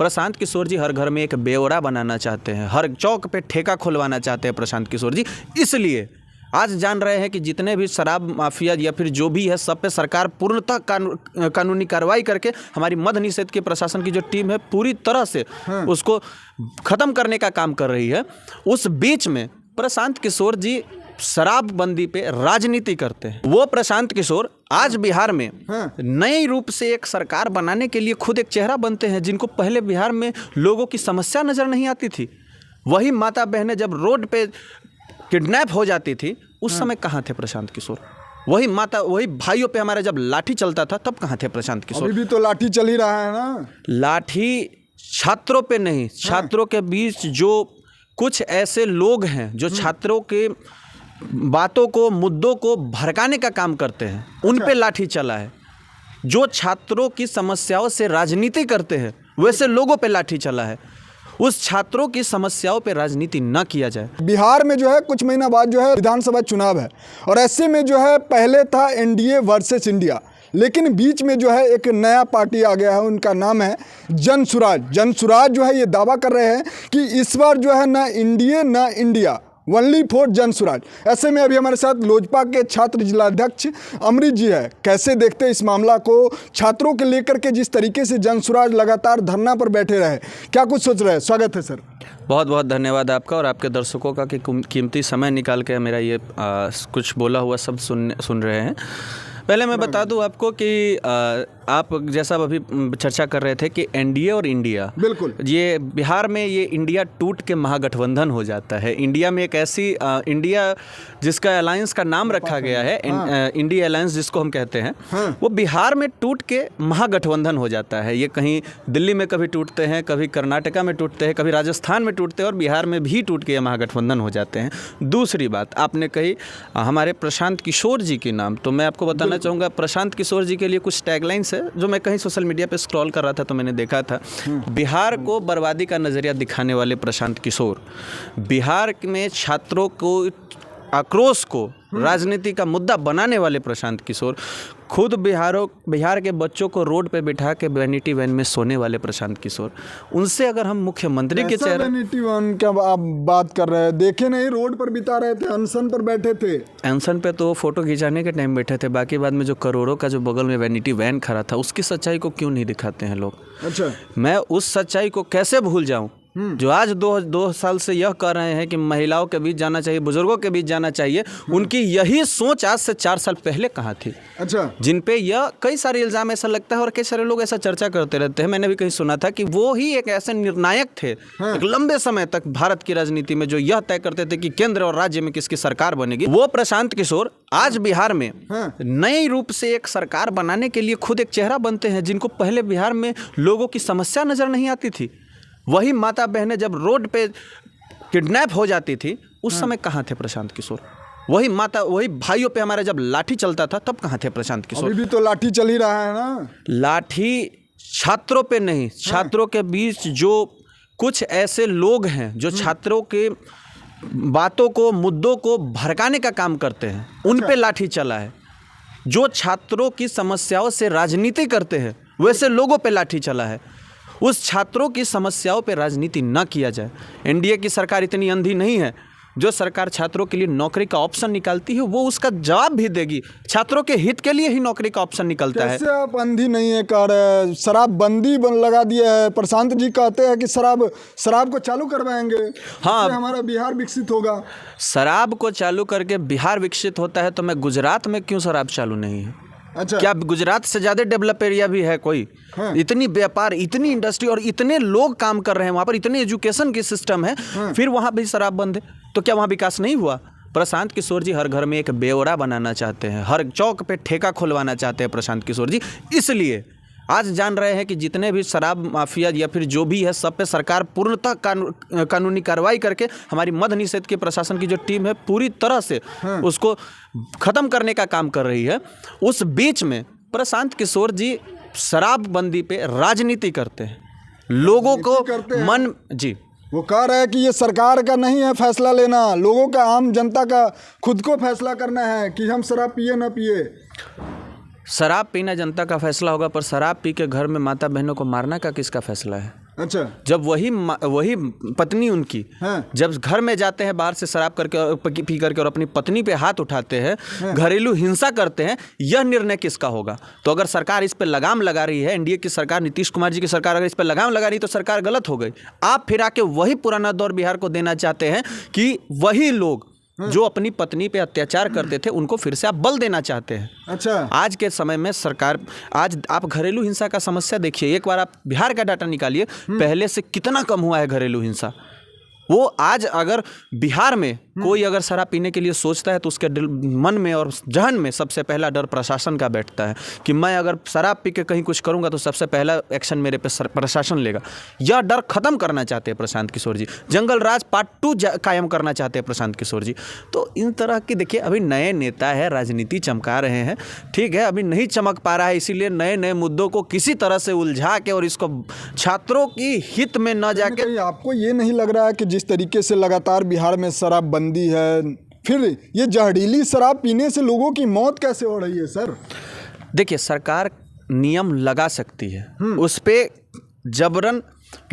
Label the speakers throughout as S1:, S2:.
S1: प्रशांत किशोर जी हर घर में एक बेवड़ा बनाना चाहते हैं, हर चौक पे ठेका खुलवाना चाहते हैं प्रशांत किशोर जी। इसलिए आज जान रहे हैं कि जितने भी शराब माफिया या फिर जो भी है, सब पे सरकार पूर्णतः कानूनी कार्रवाई करके हमारी मद्य निषेध के प्रशासन की जो टीम है पूरी तरह से उसको ख़त्म करने का काम कर रही है। उस बीच में प्रशांत किशोर जी शराबबंदी पे राजनीति करते हैं। वो प्रशांत किशोर आज बिहार में नए रूप से एक सरकार बनाने के लिए खुद एक चेहरा बनते हैं, जिनको पहले बिहार में लोगों की समस्या नज़र नहीं आती थी। वही माता बहनें जब रोड पे किडनैप हो जाती थी उस समय कहाँ थे प्रशांत किशोर? वही भाइयों पे हमारे जब लाठी चलता था तब कहाँ थे प्रशांत किशोर?
S2: अभी भी तो लाठी चल ही रहा है ना।
S1: लाठी छात्रों पे नहीं, छात्रों के बीच जो कुछ ऐसे लोग हैं जो छात्रों के बातों को, मुद्दों को भड़काने का काम करते हैं, उन पे लाठी चला है। जो छात्रों की समस्याओं से राजनीति करते हैं वैसे लोगों पे लाठी चला है। उस छात्रों की समस्याओं पे राजनीति न किया जाए।
S2: बिहार में जो है कुछ महीना बाद जो है विधानसभा चुनाव है और ऐसे में जो है पहले था एनडीए वर्सेस इंडिया, लेकिन बीच में जो है एक नया पार्टी आ गया है, उनका नाम है जनसुराज। जनसुराज जो है ये दावा कर रहे हैं कि इस बार जो है ना एनडीए ना इंडिया, ओनली फॉर जनसुराज। ऐसे में अभी हमारे साथ लोजपा के छात्र जिलाध्यक्ष अमृत जी है। कैसे देखते हैं इस मामला को, छात्रों के लेकर के जिस तरीके से जनसुराज लगातार धरना पर बैठे रहे, क्या कुछ सोच रहे हैं? स्वागत है सर।
S1: बहुत बहुत धन्यवाद आपका और आपके दर्शकों का कि कीमती समय निकाल के मेरा ये कुछ बोला हुआ सब सुन रहे हैं। पहले मैं बता दूं आपको कि आप जैसा अभी चर्चा कर रहे थे कि एनडीए और इंडिया,
S2: बिल्कुल,
S1: ये बिहार में ये इंडिया टूट के महागठबंधन हो जाता है। इंडिया में एक ऐसी इंडिया जिसका अलायंस का नाम रखा गया है इंडिया अलायंस जिसको हम कहते हैं, वो बिहार में टूट के महागठबंधन हो जाता है। ये कहीं दिल्ली में कभी टूटते हैं, कभी कर्नाटका में टूटते हैं, कभी राजस्थान में टूटते हैं और बिहार में भी टूट के महागठबंधन हो जाते हैं। दूसरी बात आपने कही हमारे प्रशांत किशोर जी के नाम, तो मैं आपको बताना चाहूँगा प्रशांत किशोर जी के लिए कुछ टैगलाइंस है जो मैं कहीं सोशल मीडिया पे स्क्रॉल कर रहा था तो मैंने देखा था। बिहार को बर्बादी का नज़रिया दिखाने वाले प्रशांत किशोर, बिहार में छात्रों को आक्रोश को राजनीति का मुद्दा बनाने वाले प्रशांत किशोर, खुद बिहार के बच्चों को रोड पे बिठा के वैनिटी वैन में सोने वाले प्रशांत किशोर, उनसे अगर हम मुख्यमंत्री के चेहरे,
S2: वैनिटी वैन क्या आप बात कर रहे हैं? देखे नहीं, रोड पर बिता रहे थे, अनशन पर बैठे थे।
S1: अनशन पे तो फोटो खिंचाने के टाइम बैठे थे, बाकी बाद में जो करोड़ों का जो बगल में वैनिटी वैन खड़ा था उसकी सच्चाई को क्यों नहीं दिखाते हैं लोग?
S2: अच्छा,
S1: मैं उस सच्चाई को कैसे भूल जाऊं जो आज दो साल से यह कह रहे हैं कि महिलाओं के बीच जाना चाहिए, बुजुर्गों के बीच जाना चाहिए। उनकी यही सोच आज से 4 साल पहले कहाँ थी?
S2: अच्छा,
S1: जिन पे यह कई सारे इल्ज़ाम ऐसा लगता है और कई सारे लोग ऐसा चर्चा करते रहते हैं। मैंने भी कहीं सुना था कि वो ही एक ऐसे निर्णायक थे एक लंबे समय तक भारत की राजनीति में, जो यह तय करते थे कि केंद्र और राज्य में किसकी सरकार बनेगी। वो प्रशांत किशोर आज बिहार में नए रूप से एक सरकार बनाने के लिए खुद एक चेहरा बनते हैं, जिनको पहले बिहार में लोगों की समस्या नज़र नहीं आती थी। वही माता बहनें जब रोड पे किडनैप हो जाती थी उस समय कहाँ थे प्रशांत किशोर? वही भाइयों पे हमारे जब लाठी चलता था तब कहाँ थे प्रशांत किशोर?
S2: अभी भी तो लाठी चल ही रहा है ना।
S1: लाठी छात्रों पे नहीं, छात्रों के बीच जो कुछ ऐसे लोग हैं जो छात्रों के बातों को, मुद्दों को भड़काने का काम करते हैं, उन पे लाठी चला है। जो छात्रों की समस्याओं से राजनीति करते हैं वैसे लोगों पे लाठी चला है। उस छात्रों की समस्याओं पे राजनीति न किया जाए। एनडीए की सरकार इतनी अंधी नहीं है। जो सरकार छात्रों के लिए नौकरी का ऑप्शन निकालती है वो उसका जवाब भी देगी। छात्रों के हित के लिए ही नौकरी का ऑप्शन निकलता है।
S2: कैसे आप अंधी नहीं है कह रहे? शराबबंदी लगा दिया है, प्रशांत जी कहते हैं कि शराब को चालू करवाएंगे, हाँ, हमारा बिहार विकसित होगा।
S1: शराब को चालू करके बिहार विकसित होता है तो मैं गुजरात में क्यों शराब चालू नहीं है?
S2: अच्छा,
S1: क्या गुजरात से ज़्यादा डेवलप एरिया भी है कोई? इतनी व्यापार, इतनी इंडस्ट्री और इतने लोग काम कर रहे हैं वहाँ पर, इतने एजुकेशन की सिस्टम है, फिर वहाँ भी शराब बंद है तो क्या वहाँ विकास नहीं हुआ? प्रशांत किशोर जी हर घर में एक बेवड़ा बनाना चाहते हैं, हर चौक पे ठेका खुलवाना चाहते हैं प्रशांत किशोर जी। इसलिए आज जान रहे हैं कि जितने भी शराब माफिया या फिर जो भी है, सब पे सरकार पूर्णतः कानूनी कार्रवाई करके हमारी मद्य निषेध के प्रशासन की जो टीम है पूरी तरह से उसको ख़त्म करने का काम कर रही है। उस बीच में प्रशांत किशोर जी शराबबंदी पे राजनीति करते हैं, लोगों को मन जी,
S2: वो कह रहे हैं कि ये सरकार का नहीं है फैसला लेना, लोगों का, आम जनता का खुद को फैसला करना है कि हम शराब पिए ना पिए।
S1: शराब पीना जनता का फैसला होगा, पर शराब पी के घर में माता बहनों को मारना का किसका फैसला है?
S2: अच्छा।
S1: जब वही पत्नी उनकी
S2: हाँ।
S1: जब घर में जाते हैं बाहर से शराब करके पी करके और अपनी पत्नी पे हाथ उठाते हैं, घरेलू हिंसा करते हैं, यह निर्णय किसका होगा? तो अगर सरकार इस पे लगाम लगा रही है, एनडीए की सरकार, नीतीश कुमार जी की सरकार अगर इस पे लगाम लगा रही तो सरकार गलत हो गई। आप फिर आके वही पुराना दौर बिहार को देना चाहते हैं कि वही लोग जो अपनी पत्नी पे अत्याचार करते थे उनको फिर से आप बल देना चाहते हैं।
S2: अच्छा।
S1: आज के समय में सरकार, आज आप घरेलू हिंसा का समस्या देखिए, एक बार आप बिहार का डाटा निकालिए, पहले से कितना कम हुआ है घरेलू हिंसा। वो आज अगर बिहार में कोई अगर शराब पीने के लिए सोचता है तो उसके मन में और जहन में सबसे पहला डर प्रशासन का बैठता है कि मैं अगर शराब पी के कहीं कुछ करूंगा तो सबसे पहला एक्शन मेरे पे प्रशासन लेगा। यह डर खत्म करना चाहते हैं प्रशांत किशोर जी। जंगल राज पार्ट 2 कायम करना चाहते हैं प्रशांत किशोर जी। तो इन तरह की देखिए, अभी नए नेता है, राजनीति चमका रहे हैं, ठीक है, अभी नहीं चमक पा रहा है, इसीलिए नए नए मुद्दों को किसी तरह से उलझा के और इसको छात्रों की हित में न जाके।
S2: आपको ये नहीं लग रहा है कि जिस तरीके से लगातार बिहार में शराब बंदी है, फिर ये जहरीली शराब पीने से लोगों की मौत कैसे हो रही है सर?
S1: देखिए, सरकार नियम लगा सकती है, उस पे जबरन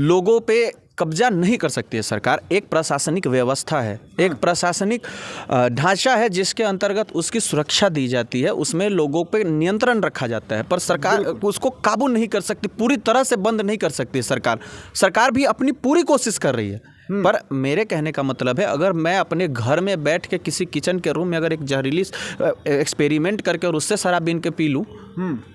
S1: लोगों पे कब्जा नहीं कर सकती है सरकार। एक प्रशासनिक व्यवस्था है, एक प्रशासनिक ढांचा है जिसके अंतर्गत उसकी सुरक्षा दी जाती है, उसमें लोगों पे नियंत्रण रखा जाता है, पर सरकार उसको काबू नहीं कर सकती, पूरी तरह से बंद नहीं कर सकती सरकार भी अपनी पूरी कोशिश कर रही है। पर मेरे कहने का मतलब है, अगर मैं अपने घर में बैठ के किसी किचन के रूम में अगर एक जहरीली एक्सपेरिमेंट करके और उससे शराब बीन के पी लूँ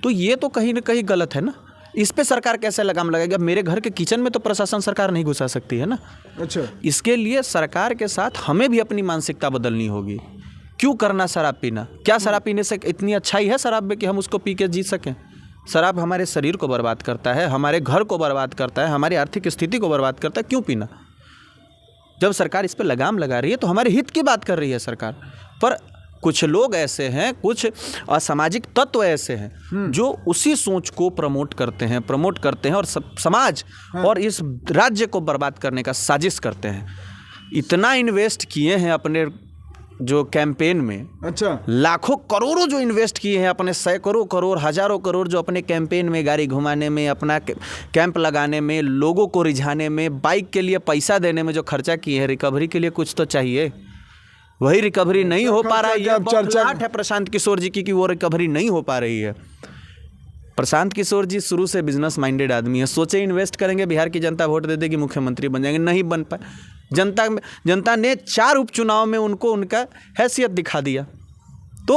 S1: तो ये तो कहीं ना कहीं गलत है ना। इस पे सरकार कैसे लगाम लगाएगा? मेरे घर के किचन में तो प्रशासन सरकार नहीं घुसा सकती है ना।
S2: अच्छा।
S1: इसके लिए सरकार के साथ हमें भी अपनी मानसिकता बदलनी होगी। क्यों करना शराब पीना? क्या शराब पीने से इतनी अच्छाई है शराब में कि हम उसको पी के जी सकें? शराब हमारे शरीर को बर्बाद करता है, हमारे घर को बर्बाद करता है, हमारी आर्थिक स्थिति को बर्बाद करता है। क्यों पीना? जब सरकार इस पर लगाम लगा रही है तो हमारे हित की बात कर रही है सरकार। पर कुछ लोग ऐसे हैं, कुछ असामाजिक तत्व ऐसे हैं जो उसी सोच को प्रमोट करते हैं और समाज और इस राज्य को बर्बाद करने का साजिश करते हैं। इतना इन्वेस्ट किए हैं अपने जो कैंपेन में,
S2: अच्छा,
S1: लाखों करोड़ों जो इन्वेस्ट किए हैं अपने, सैकड़ों करोड़, हजारों करोड़ जो अपने कैंपेन में गाड़ी घुमाने में, अपना कैंप लगाने में, लोगों को रिझाने में, बाइक के लिए पैसा देने में जो खर्चा किए हैं, रिकवरी के लिए कुछ तो चाहिए। वही रिकवरी नहीं हो पा रहा है। यह चर्चा है प्रशांत किशोर जी की कि वो रिकवरी नहीं हो पा रही है। प्रशांत किशोर जी शुरू से बिजनेस माइंडेड आदमी है, सोचे इन्वेस्ट करेंगे, बिहार की जनता वोट दे देगी, मुख्यमंत्री बन जाएंगे, नहीं बन पाए। जनता ने 4 उपचुनाव में उनको उनका हैसियत दिखा दिया। तो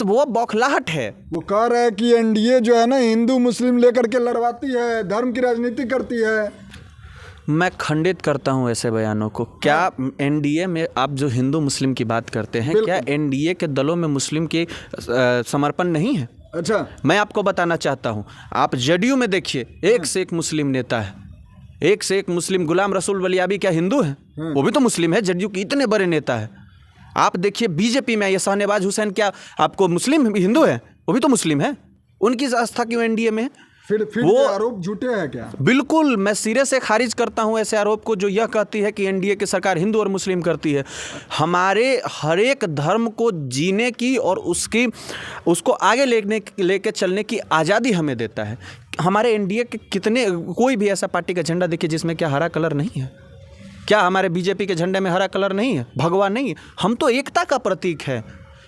S1: वो बौखलाहट है।
S2: वो कह रहे हैं कि एनडीए जो है ना हिंदू मुस्लिम लेकर के लड़वाती है, धर्म की राजनीति करती है।
S1: मैं खंडित करता हूं ऐसे बयानों को। क्या एनडीए में आप जो हिंदू मुस्लिम की बात करते हैं, क्या एनडीए के दलों में मुस्लिम की समर्पण नहीं है?
S2: अच्छा,
S1: मैं आपको बताना चाहता हूं, आप जेडीयू में देखिए, एक से एक मुस्लिम नेता है, एक से एक मुस्लिम। गुलाम रसूल वलियाबी क्या हिंदू है? वो भी तो मुस्लिम है। जेडीयू के इतने बड़े नेता है। आप देखिए बीजेपी में ये शाहनवाज हुसैन, क्या आपको मुस्लिम हिंदू है? वो भी तो मुस्लिम है। उनकी आस्था क्यों एनडीए में है?
S2: फिर वो आरोप झूठे हैं क्या? बिल्कुल,
S1: मैं सिरे से खारिज करता हूं ऐसे आरोप को जो यह कहती है कि एनडीए की सरकार हिंदू और मुस्लिम करती है। हमारे हर एक धर्म को जीने की और उसको आगे लेके चलने की आज़ादी हमें देता है। हमारे एनडीए के कितने, कोई भी ऐसा पार्टी का झंडा देखिए जिसमें क्या हरा कलर नहीं है? क्या हमारे बीजेपी के झंडे में हरा कलर नहीं है, भगवा नहीं है? हम तो एकता का प्रतीक है।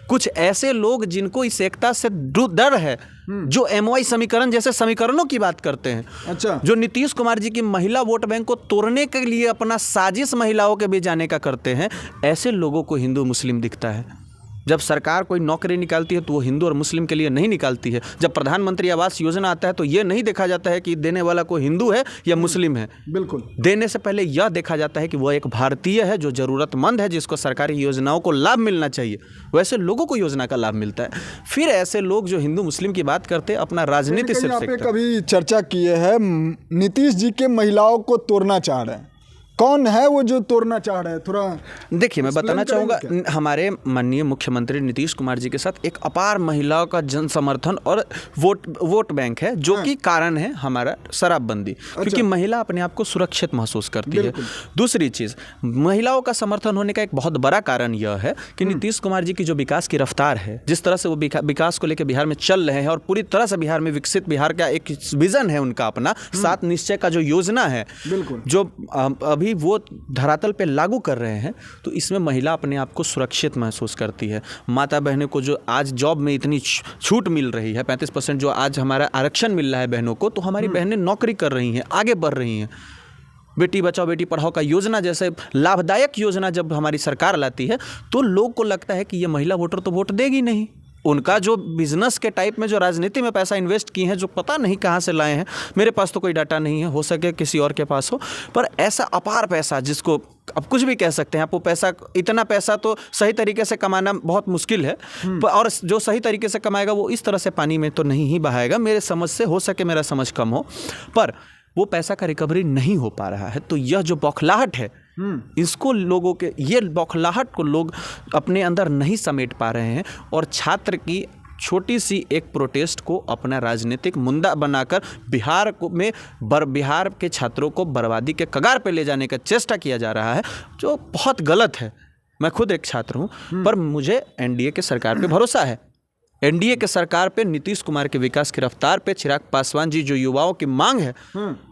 S1: कुछ ऐसे लोग जिनको इस एकता से डर है, जो एमवाई समीकरण जैसे समीकरणों की बात करते हैं,
S2: अच्छा,
S1: जो नीतीश कुमार जी की महिला वोट बैंक को तोड़ने के लिए अपना साजिश महिलाओं के बीच जाने का करते हैं, ऐसे लोगों को हिंदू मुस्लिम दिखता है। जब सरकार कोई नौकरी निकालती है तो वो हिंदू और मुस्लिम के लिए नहीं निकालती है। जब प्रधानमंत्री आवास योजना आता है तो ये नहीं देखा जाता है कि देने वाला कोई हिंदू है या मुस्लिम है।
S2: बिल्कुल,
S1: देने से पहले यह देखा जाता है कि वो एक भारतीय है जो ज़रूरतमंद है, जिसको सरकारी योजनाओं को लाभ मिलना चाहिए। वैसे लोगों को योजना का लाभ मिलता है। फिर ऐसे लोग जो हिंदू मुस्लिम की बात करते हैं, अपना राजनीति सिर्फ
S2: कभी चर्चा किए है नीतीश जी के महिलाओं को तोड़ना चाह रहे हैं। कौन है वो जो तोड़ना चाह रहा है, थोड़ा
S1: देखिए, मैं बताना
S2: explain
S1: चाहूँगा,
S2: करेंगे
S1: हमारे माननीय मुख्यमंत्री नीतीश कुमार जी के साथ एक अपार महिलाओं का जन समर्थन और वोट बैंक है, जो कि कारण है हमारा शराबबंदी, क्योंकि महिला अपने आप को सुरक्षित महसूस करती है। दूसरी चीज़, महिलाओं का समर्थन होने का एक बहुत बड़ा कारण यह है कि नीतीश कुमार जी की जो विकास की रफ्तार है, जिस तरह से वो विकास को लेकर बिहार में चल रहे हैं और पूरी तरह से बिहार में विकसित बिहार का एक विजन है उनका अपना, 7 निश्चय का जो योजना है, जो अभी वो धरातल पे लागू कर रहे हैं, तो इसमें महिला अपने आप को सुरक्षित महसूस करती है। माता बहनों को जो आज जॉब में इतनी छूट मिल रही है, 35% जो आज हमारा आरक्षण मिल रहा है बहनों को, तो हमारी बहनें नौकरी कर रही हैं, आगे बढ़ रही हैं। बेटी बचाओ बेटी पढ़ाओ का योजना जैसे लाभदायक योजना जब हमारी सरकार लाती है, तो लोग को लगता है कि ये महिला वोटर तो वोट देगी नहीं। उनका जो बिजनेस के टाइप में जो राजनीति में पैसा इन्वेस्ट किए हैं, जो पता नहीं कहाँ से लाए हैं, मेरे पास तो कोई डाटा नहीं है, हो सके किसी और के पास हो, पर ऐसा अपार पैसा जिसको अब कुछ भी कह सकते हैं आप, वो पैसा, इतना पैसा तो सही तरीके से कमाना बहुत मुश्किल है, और जो सही तरीके से कमाएगा वो इस तरह से पानी में तो नहीं ही बहाएगा, मेरे समझ से, हो सके मेरा समझ कम हो, पर वो पैसा का रिकवरी नहीं हो पा रहा है। तो यह जो बौखलाहट है, इसको लोगों के, ये बौखलाहट को लोग अपने अंदर नहीं समेट पा रहे हैं, और छात्र की छोटी सी एक प्रोटेस्ट को अपना राजनीतिक मुद्दा बनाकर बिहार के छात्रों को बर्बादी के कगार पे ले जाने का चेष्टा किया जा रहा है, जो बहुत गलत है। मैं खुद एक छात्र हूँ, पर मुझे एनडीए के सरकार पे भरोसा है। एनडीए के सरकार पे, नीतीश कुमार के विकास की रफ्तार पे, चिराग पासवान जी जो युवाओं की मांग है,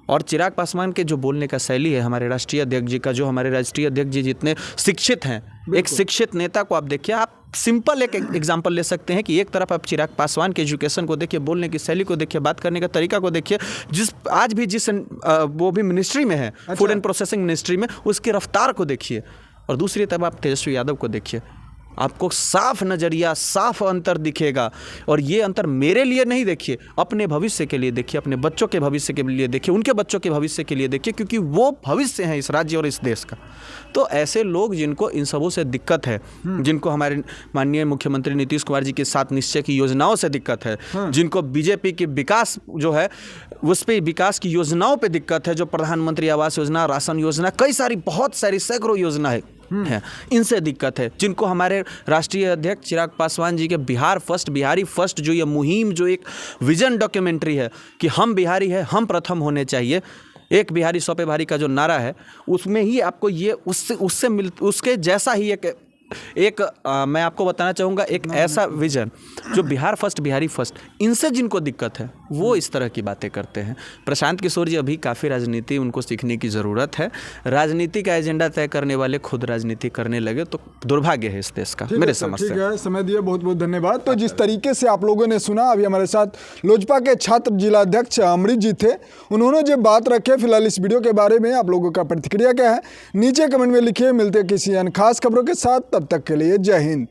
S1: और चिराग पासवान के जो बोलने का शैली है, हमारे राष्ट्रीय अध्यक्ष जी का, जो हमारे राष्ट्रीय अध्यक्ष जी जितने शिक्षित हैं, एक शिक्षित नेता को आप देखिए, आप सिंपल एक एग्जांपल ले सकते हैं कि एक तरफ आप चिराग पासवान के एजुकेशन को देखिए, बोलने की शैली को देखिए, बात करने का तरीका को देखिए, आज भी जिस वो भी मिनिस्ट्री में है, फूड एंड प्रोसेसिंग मिनिस्ट्री में, उसकी रफ्तार को देखिए, और दूसरी तरफ आप तेजस्वी यादव को देखिए, आपको साफ नज़रिया, साफ अंतर दिखेगा। और ये अंतर मेरे लिए नहीं देखिए, अपने भविष्य के लिए देखिए, अपने बच्चों के भविष्य के लिए देखिए, उनके बच्चों के भविष्य के लिए देखिए, क्योंकि वो भविष्य हैं इस राज्य और इस देश का। तो ऐसे लोग जिनको इन सबों से दिक्कत है, जिनको हमारे माननीय मुख्यमंत्री नीतीश कुमार जी के 7 निश्चय की योजनाओं से दिक्कत है, जिनको बीजेपी की विकास जो है उस पर विकास की योजनाओं पर दिक्कत है, जो प्रधानमंत्री आवास योजना, राशन योजना, कई सारी, बहुत सारी सैकड़ों योजना है, इनसे दिक्कत है, जिनको हमारे राष्ट्रीय अध्यक्ष चिराग पासवान जी के बिहार फर्स्ट, बिहारी फर्स्ट जो ये मुहिम, जो एक विजन डॉक्यूमेंट्री है कि हम बिहारी है, हम प्रथम होने चाहिए, एक बिहारी 100 पे भारी का जो नारा है, उसमें ही आपको ये उसके जैसा ही एक मैं आपको बताना चाहूँगा, एक ऐसा विजन जो बिहार फर्स्ट, बिहारी फर्स्ट, इनसे जिनको दिक्कत है वो इस तरह की बातें करते हैं। प्रशांत किशोर जी अभी काफ़ी राजनीति उनको सीखने की ज़रूरत है। राजनीति का एजेंडा तय करने वाले खुद राजनीति करने लगे तो दुर्भाग्य है इस देश का, मेरे समझ से।
S2: ठीक है, समय दिए, बहुत बहुत धन्यवाद। तो जिस तरीके से आप लोगों ने सुना, अभी हमारे साथ लोजपा के छात्र जिलाध्यक्ष अमृत जी थे, उन्होंने जो बात रखे, फिलहाल इस वीडियो के बारे में आप लोगों का प्रतिक्रिया क्या है नीचे कमेंट में लिखिए। मिलते किसी अन्य खास खबरों के साथ, तब तक के लिए जय हिंद।